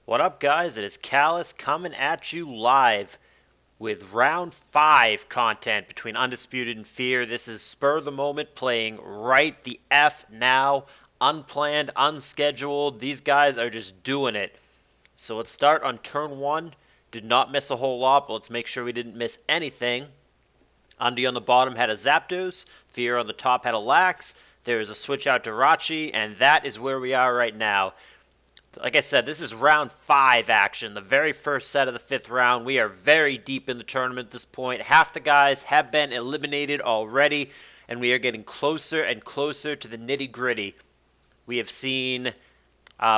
What up, guys? It is Callous coming at you live with round 5 content between Undisputed and Fear. This is spur of the moment, playing right the F now, unplanned, unscheduled. These guys are just doing it. So let's start on turn 1. Did not miss a whole lot, but let's make sure we didn't miss anything. Undy on the bottom had a Zapdos. Fear on the top had a Lax. There is a switch out to Rachi, and that is where we are right now. Like I said, this is round 5 action, the very first set of the 5th round. We are very deep in the tournament at this point. Half the guys have been eliminated already, and we are getting closer and closer to the nitty-gritty. We have seen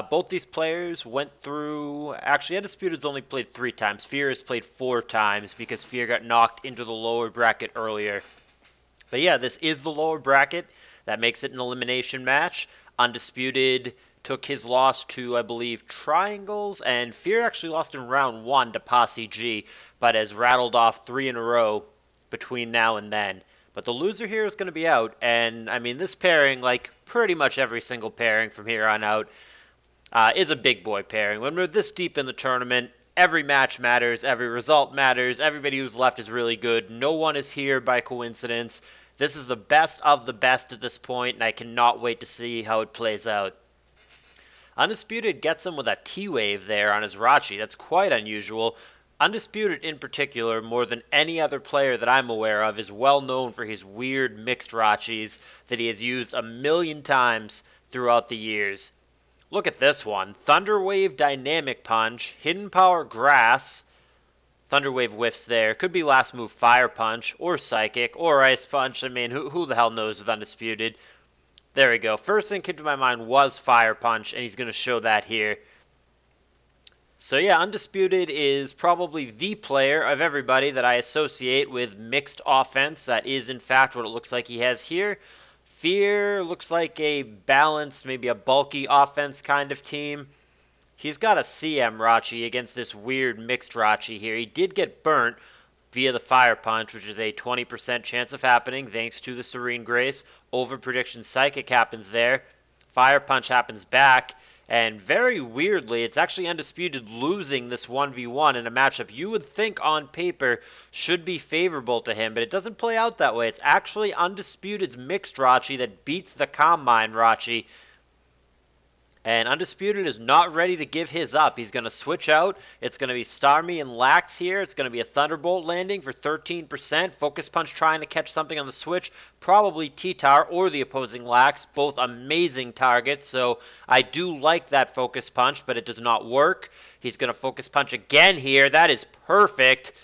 both these players went through... Actually, Undisputed's only played 3 times. Fear has played 4 times because Fear got knocked into the lower bracket earlier. But yeah, this is the lower bracket. That makes it an elimination match. Undisputed took his loss to, I believe, Triangles, and Fear actually lost in round 1 to Posse G, but has rattled off 3 in a row between now and then. But the loser here is going to be out, and I mean, this pairing, like pretty much every single pairing from here on out, is a big boy pairing. When we're this deep in the tournament, every match matters, every result matters, everybody who's left is really good. No one is here by coincidence. This is the best of the best at this point, and I cannot wait to see how it plays out. Undisputed gets him with a T-Wave there on his Rachi. That's quite unusual. Undisputed in particular, more than any other player that I'm aware of, is well known for his weird mixed Rachis that he has used a million times throughout the years. Look at this one. Thunder Wave Dynamic Punch, Hidden Power Grass. Thunder Wave whiffs there. Could be last move Fire Punch, or Psychic, or Ice Punch. I mean, who the hell knows with Undisputed? There we go. First thing came to my mind was Fire Punch, and he's going to show that here. So yeah, Undisputed is probably the player of everybody that I associate with mixed offense. That is, in fact, what it looks like he has here. Fear looks like a balanced, maybe a bulky offense kind of team. He's got a CM Rachi against this weird mixed Rachi here. He did get burnt via the Fire Punch, which is a 20% chance of happening thanks to the Serene Grace. Over Prediction Psychic happens there. Fire Punch happens back. And very weirdly, it's actually Undisputed losing this 1v1 in a matchup you would think on paper should be favorable to him, but it doesn't play out that way. It's actually Undisputed's mixed Rachi that beats the Combine Rachi. And Undisputed is not ready to give his up. He's going to switch out. It's going to be Starmie and Lax here. It's going to be a Thunderbolt landing for 13%. Focus Punch trying to catch something on the switch. Probably T-Tar or the opposing Lax. Both amazing targets. So I do like that Focus Punch, but it does not work. He's going to Focus Punch again here. That is perfect.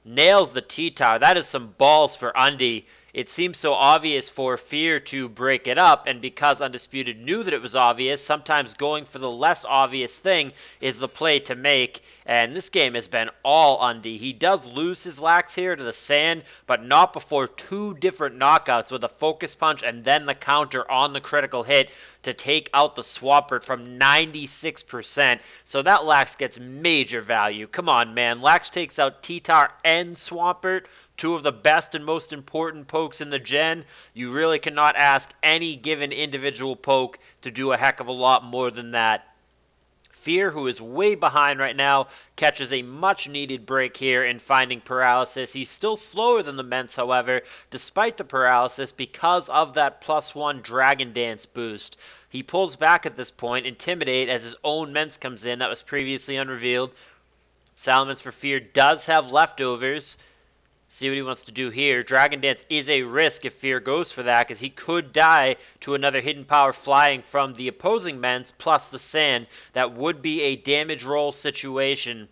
Nails the T-Tar. That is some balls for Undy. It seems so obvious for Fear to break it up, and because Undisputed knew that it was obvious, sometimes going for the less obvious thing is the play to make, and this game has been all Undy. He does lose his Lax here to the sand, but not before 2 different knockouts with a Focus Punch and then the counter on the critical hit to take out the Swampert from 96%. So that Lax gets major value. Come on, man. Lax takes out T-Tar and Swampert, 2 of the best and most important pokes in the gen. You really cannot ask any given individual poke to do a heck of a lot more than that. Fear, who is way behind right now, catches a much-needed break here in finding Paralysis. He's still slower than the Ments, however, despite the Paralysis, because of that +1 Dragon Dance boost. He pulls back at this point, Intimidate, as his own Ments comes in. That was previously unrevealed. Salamence for Fear does have leftovers. See what he wants to do here. Dragon Dance is a risk if Fear goes for that, because he could die to another Hidden Power flying from the opposing Ments plus the Sand. That would be a damage roll situation,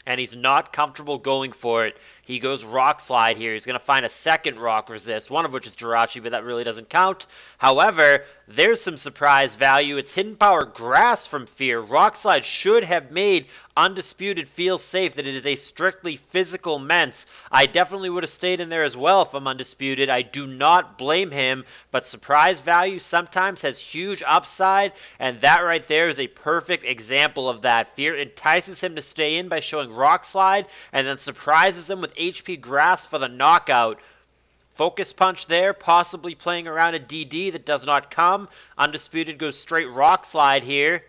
and he's not comfortable going for it. He goes Rock Slide here. He's going to find a second Rock Resist, one of which is Jirachi, but that really doesn't count. However, there's some surprise value. It's Hidden Power Grass from Fear. Rock Slide should have made Undisputed feel safe that it is a strictly physical Ments. I definitely would have stayed in there as well if I'm Undisputed. I do not blame him, but surprise value sometimes has huge upside, and that right there is a perfect example of that. Fear entices him to stay in by showing Rock Slide, and then surprises him with HP Grass for the knockout. Focus Punch there, possibly playing around a DD that does not come. Undisputed goes straight Rock Slide here.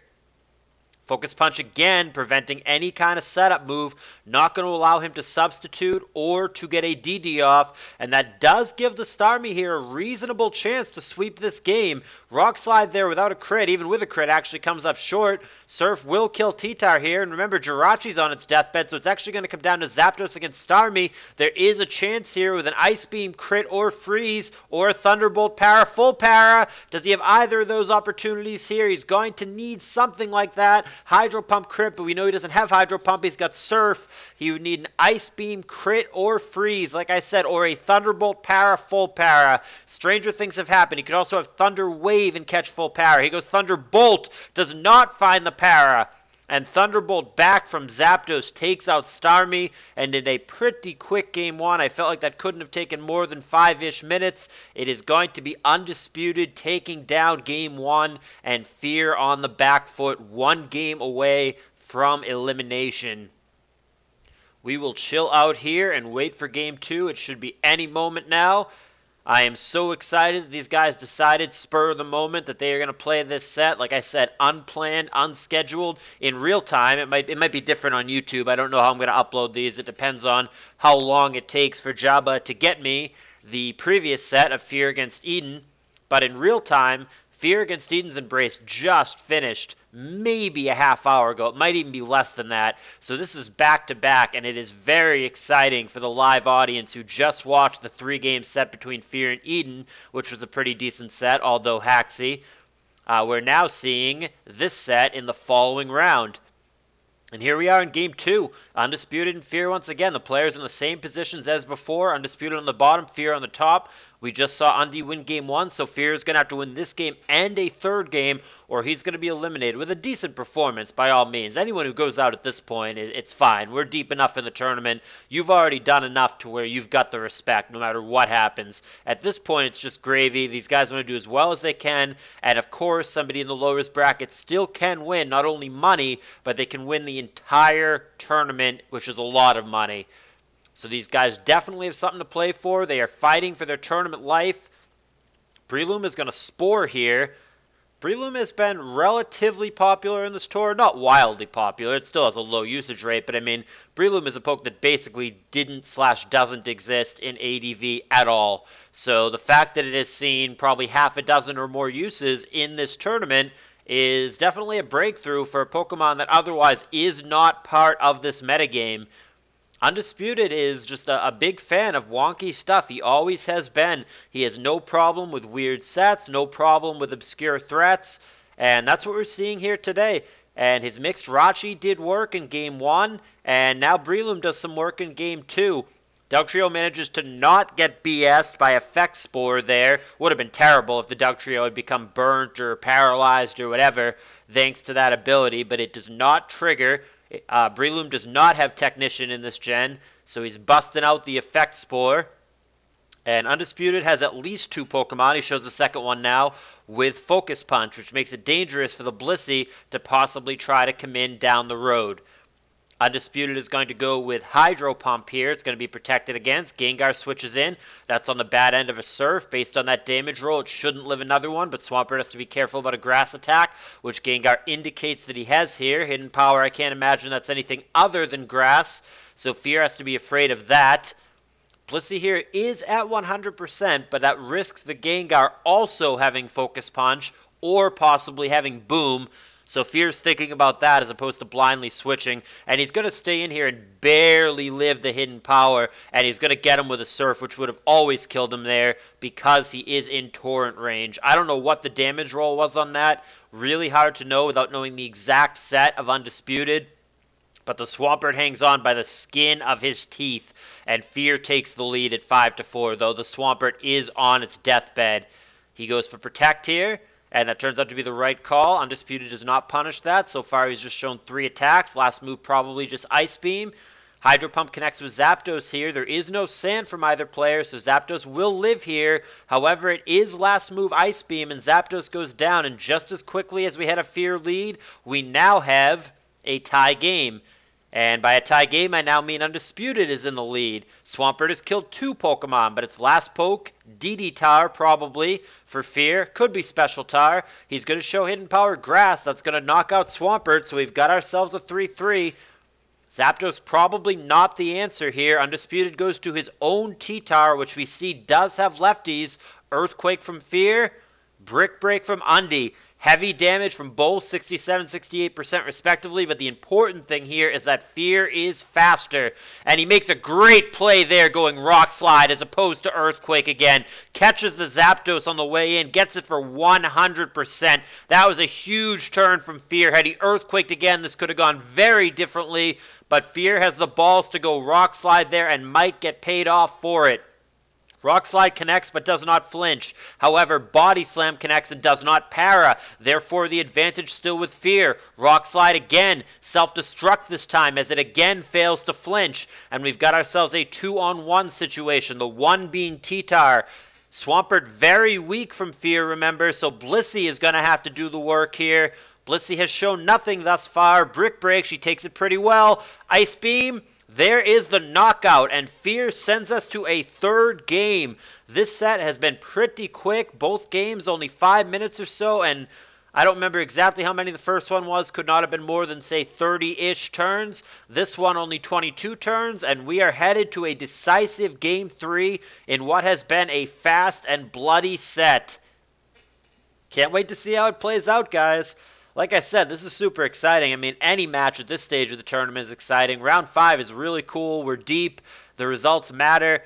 Focus Punch again, preventing any kind of setup move. Not going to allow him to substitute or to get a DD off. And that does give the Starmie here a reasonable chance to sweep this game. Rock Slide there without a crit, even with a crit, actually comes up short. Surf will kill T-Tar here. And remember, Jirachi's on its deathbed, so it's actually going to come down to Zapdos against Starmie. There is a chance here with an Ice Beam, crit, or freeze, or a Thunderbolt para, full para. Does he have either of those opportunities here? He's going to need something like that. Hydro Pump crit, but we know he doesn't have Hydro Pump. He's got Surf. He would need an Ice Beam, crit, or freeze, like I said, or a Thunderbolt para, full para. Stranger things have happened. He could also have Thunder Wave and catch full para. He goes Thunderbolt, does not find the para. And Thunderbolt back from Zapdos takes out Starmie, and in a pretty quick game one, I felt like that couldn't have taken more than 5-ish minutes. It is going to be Undisputed taking down game one, and Fear on the back foot, 1 game away from elimination. We will chill out here and wait for game two. It should be any moment now. I am so excited that these guys decided, spur of the moment, that they are going to play this set. Like I said, unplanned, unscheduled, in real time. It might be different on YouTube. I don't know how I'm going to upload these. It depends on how long it takes for Jabba to get me the previous set of Fear against Eden. But in real time, Fear against Eden's Embrace just finished maybe a half hour ago. It might even be less than that. So this is back-to-back, and it is very exciting for the live audience who just watched the 3-game set between Fear and Eden, which was a pretty decent set, although haxy. We're now seeing this set in the following round. And here we are in game two. Undisputed and Fear once again. The players in the same positions as before. Undisputed on the bottom, Fear on the top. We just saw Undy win game one, so Fear is going to have to win this game and a third game, or he's going to be eliminated with a decent performance by all means. Anyone who goes out at this point, it's fine. We're deep enough in the tournament. You've already done enough to where you've got the respect no matter what happens. At this point, it's just gravy. These guys want to do as well as they can, and of course, somebody in the lowest bracket still can win not only money, but they can win the entire tournament, which is a lot of money. So these guys definitely have something to play for. They are fighting for their tournament life. Breloom is going to Spore here. Breloom has been relatively popular in this tour. Not wildly popular. It still has a low usage rate. But I mean, Breloom is a poke that basically didn't/doesn't exist in ADV at all. So the fact that it has seen probably half a dozen or more uses in this tournament is definitely a breakthrough for a Pokemon that otherwise is not part of this metagame. Undisputed is just a big fan of wonky stuff. He always has been. He has no problem with weird sets, no problem with obscure threats, and that's what we're seeing here today. And his mixed Rachi did work in game one, and now Breloom does some work in game two. Dugtrio manages to not get BS'd by Effect Spore there. Would have been terrible if the Dugtrio had become burnt or paralyzed or whatever, thanks to that ability, but it does not trigger. Breloom does not have Technician in this gen, so he's busting out the Effect Spore. And Undisputed has at least 2 Pokemon. He shows the second one now with Focus Punch, which makes it dangerous for the Blissey to possibly try to come in down the road. Undisputed is going to go with Hydro Pump here. It's going to be protected against. Gengar switches in. That's on the bad end of a Surf. Based on that damage roll, it shouldn't live another one, but Swampert has to be careful about a Grass attack, which Gengar indicates that he has here. Hidden Power, I can't imagine that's anything other than Grass, so Fear has to be afraid of that. Blissey here is at 100%, but that risks the Gengar also having Focus Punch or possibly having Boom. So Fear's thinking about that as opposed to blindly switching. And he's going to stay in here and barely live the Hidden Power. And he's going to get him with a Surf, which would have always killed him there because he is in Torrent range. I don't know what the damage roll was on that. Really hard to know without knowing the exact set of Undisputed. But the Swampert hangs on by the skin of his teeth. And Fear takes the lead at 5-4, though the Swampert is on its deathbed. He goes for Protect here. And that turns out to be the right call. Undisputed does not punish that. So far, he's just shown 3 attacks. Last move, probably just Ice Beam. Hydro Pump connects with Zapdos here. There is no Sand from either player, so Zapdos will live here. However, it is last move Ice Beam, and Zapdos goes down. And just as quickly as we had a Fear lead, we now have a tie game. And by a tie game, I now mean Undisputed is in the lead. Swampert has killed 2 Pokemon, but its last poke, DD Tar probably, for Fear. Could be Special Tar. He's going to show Hidden Power Grass. That's going to knock out Swampert, so we've got ourselves a 3-3. Zapdos probably not the answer here. Undisputed goes to his own T-Tar, which we see does have lefties. Earthquake from Fear, Brick Break from Undy. Heavy damage from both, 67-68% respectively, but the important thing here is that Fear is faster, and he makes a great play there going Rock Slide as opposed to Earthquake again. Catches the Zapdos on the way in, gets it for 100%. That was a huge turn from Fear. Had he Earthquaked again, this could have gone very differently, but Fear has the balls to go Rock Slide there and might get paid off for it. Rock Slide connects but does not flinch. However, Body Slam connects and does not para. Therefore, the advantage still with Fear. Rock Slide again. Self-destruct this time as it again fails to flinch. And we've got ourselves a 2-on-1 situation. The one being T-Tar. Swampert very weak from Fear, remember. So Blissey is going to have to do the work here. Blissey has shown nothing thus far. Brick Break, she takes it pretty well. Ice Beam. There is the knockout, and Fear sends us to a 3rd game. This set has been pretty quick. Both games only 5 minutes or so, and I don't remember exactly how many the first one was. Could not have been more than, say, 30-ish turns. This one only 22 turns, and we are headed to a decisive Game 3 in what has been a fast and bloody set. Can't wait to see how it plays out, guys. Like I said, this is super exciting. I mean, any match at this stage of the tournament is exciting. Round 5 is really cool. We're deep. The results matter.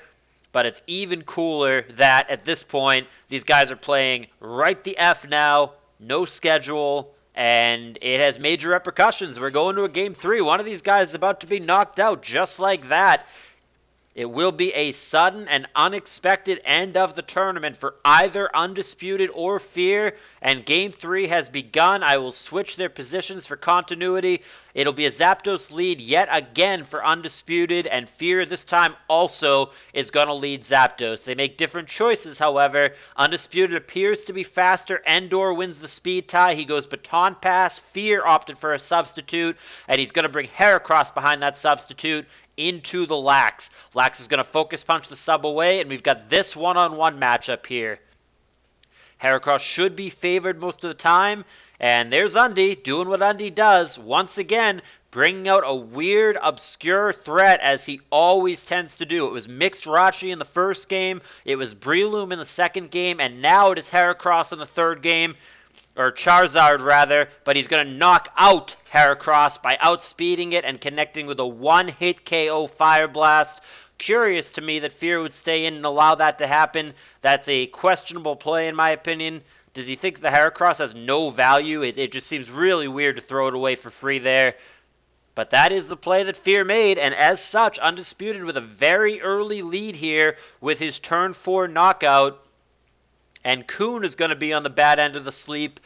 But it's even cooler that, at this point, these guys are playing right the F now, no schedule, and it has major repercussions. We're going to a Game 3. One of these guys is about to be knocked out just like that. It will be a sudden and unexpected end of the tournament for either Undisputed or Fear, and Game 3 has begun. I will switch their positions for continuity. It'll be a Zapdos lead yet again for Undisputed, and Fear this time also is going to lead Zapdos. They make different choices, however. Undisputed appears to be faster. Endor wins the speed tie. He goes Baton Pass. Fear opted for a substitute, and he's going to bring Heracross behind that substitute into the Lax. Lax is going to Focus Punch the sub away, and we've got this one-on-one matchup here. Heracross should be favored most of the time, and there's Undy doing what Undy does. Once again, bringing out a weird, obscure threat as he always tends to do. It was Mixed Rachi in the first game, it was Breloom in the second game, and now it is Heracross in the third game. Or Charizard, rather, but he's going to knock out Heracross by outspeeding it and connecting with a one-hit KO Fire Blast. Curious to me that Fear would stay in and allow that to happen. That's a questionable play, in my opinion. Does he think the Heracross has no value? It just seems really weird to throw it away for free there. But that is the play that Fear made, and as such, Undisputed with a very early lead here with his turn 4 knockout. And Kuhn is going to be on the bad end of the sleep.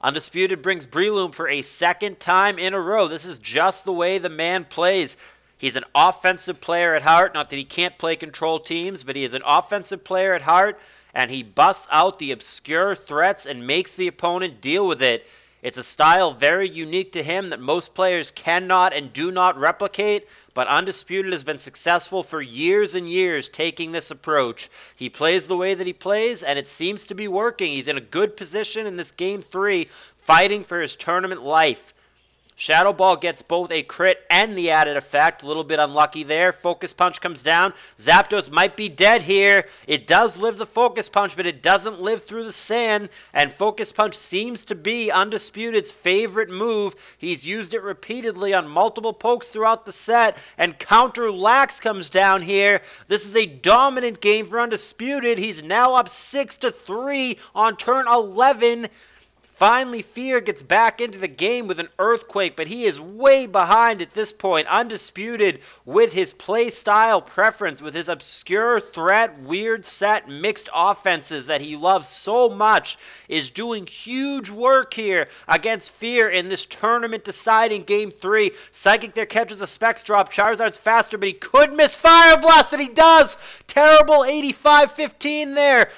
Undisputed brings Breloom for a 2nd time in a row. This is just the way the man plays. He's an offensive player at heart. Not that he can't play control teams, but he is an offensive player at heart. And he busts out the obscure threats and makes the opponent deal with it. It's a style very unique to him that most players cannot and do not replicate, but Undisputed has been successful for years and years taking this approach. He plays the way that he plays, and it seems to be working. He's in a good position in this Game 3, fighting for his tournament life. Shadow Ball gets both a crit and the added effect. A little bit unlucky there. Focus Punch comes down. Zapdos might be dead here. It does live the Focus Punch, but it doesn't live through the sand. And Focus Punch seems to be Undisputed's favorite move. He's used it repeatedly on multiple pokes throughout the set. And Counter Lax comes down here. This is a dominant game for Undisputed. He's now up 6-3 on turn 11. Finally, Fear gets back into the game with an Earthquake, but he is way behind at this point. Undisputed with his play style preference, with his obscure threat, weird set, mixed offenses that he loves so much, is doing huge work here against Fear in this tournament deciding Game 3. Psychic there catches a Specs drop. Charizard's faster, but he could miss Fire Blast, and he does! Terrible 85-15 there.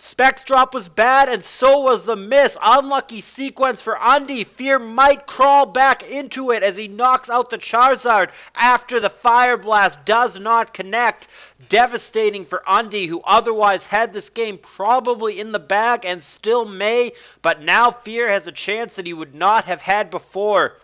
Specs drop was bad, and so was the miss. Unlucky sequence for Undy. Fear might crawl back into it as he knocks out the Charizard after the Fire Blast does not connect. Devastating for Undy, who otherwise had this game probably in the bag and still may, but now Fear has a chance that he would not have had before.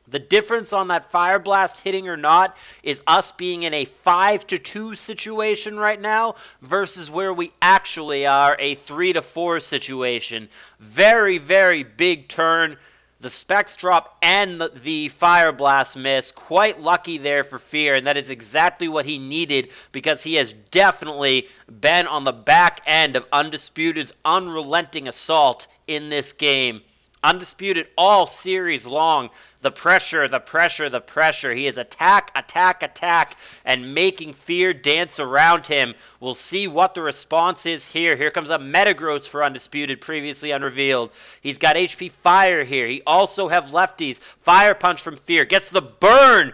The difference on that Fire Blast hitting or not is us being in a 5-2 situation right now versus where we actually are, a 3-4 situation. Very, very big turn. The Specs drop and the Fire Blast miss. Quite lucky there for Fear, and that is exactly what he needed because he has definitely been on the back end of Undisputed's unrelenting assault in this game. Undisputed all series long. The pressure, the pressure, the pressure. He is attack, attack, attack, and making Fear dance around him. We'll see what the response is here. Here comes a Metagross for Undisputed, previously unrevealed. He's got HP Fire here. He also have lefties. Fire Punch from Fear. Gets the burn.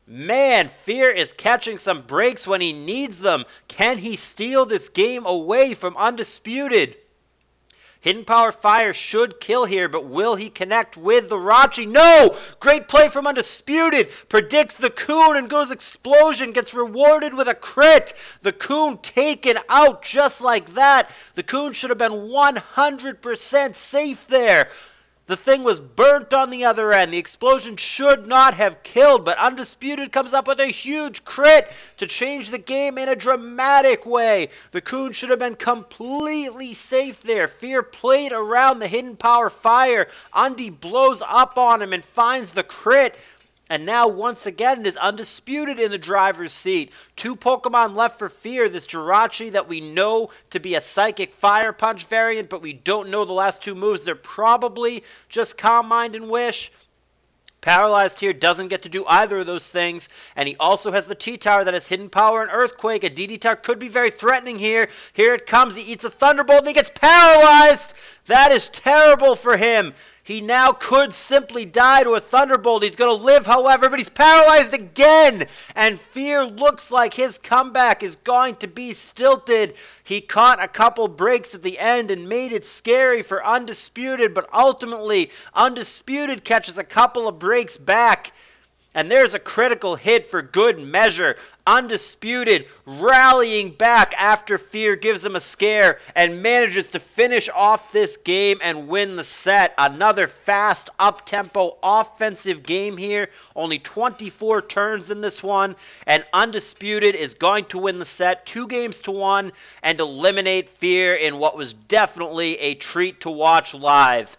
Man, Fear is catching some breaks when he needs them. Can he steal this game away from Undisputed? Hidden Power Fire should kill here, but will he connect with the Rachi? No! Great play from Undisputed. Predicts the Coon and goes Explosion. Gets rewarded with a crit. The Coon taken out just like that. The Coon should have been 100% safe there. The thing was burnt on the other end. The Explosion should not have killed, but Undisputed comes up with a huge crit to change the game in a dramatic way. The Coon should have been completely safe there. Fear played around the Hidden Power Fire. Undy blows up on him and finds the crit. And now, once again, it is Undisputed in the driver's seat. 2 Pokemon left for Fear. This Jirachi that we know to be a Psychic Fire Punch variant, but we don't know the last 2 moves. They're probably just Calm Mind and Wish. Paralyzed here doesn't get to do either of those things. And he also has the T-Tower that has Hidden Power and Earthquake. A DD Tower could be very threatening here. Here it comes. He eats a Thunderbolt and he gets paralyzed. That is terrible for him. He now could simply die to a Thunderbolt. He's going to live, however, but he's paralyzed again. And Fear looks like his comeback is going to be stilted. He caught a couple breaks at the end and made it scary for Undisputed, but ultimately, Undisputed catches a couple of breaks back. And there's a critical hit for good measure. Undisputed rallying back after Fear gives him a scare and manages to finish off this game and win the set. Another fast, up-tempo, offensive game here. Only 24 turns in this one. And Undisputed is going to win the set 2-1 and eliminate Fear in what was definitely a treat to watch live.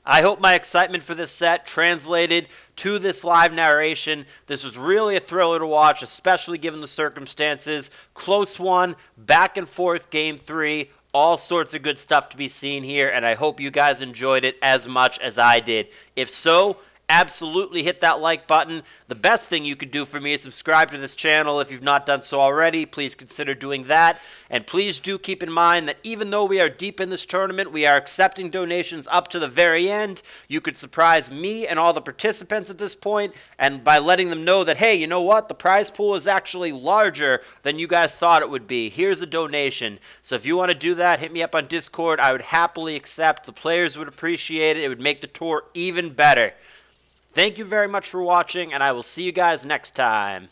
I hope my excitement for this set translated to this live narration. This was really a thriller to watch, especially given the circumstances. Close one, back and forth game 3, all sorts of good stuff to be seen here, and I hope you guys enjoyed it as much as I did. If so, absolutely hit that like button. The best thing you could do for me is subscribe to this channel if you've not done so already. Please consider doing that. And please do keep in mind that even though we are deep in this tournament, we are accepting donations up to the very end. You could surprise me and all the participants at this point, and by letting them know that, hey, you know what? The prize pool is actually larger than you guys thought it would be. Here's a donation. So if you want to do that, hit me up on Discord. I would happily accept. The players would appreciate it. It would make the tour even better. Thank you very much for watching, and I will see you guys next time.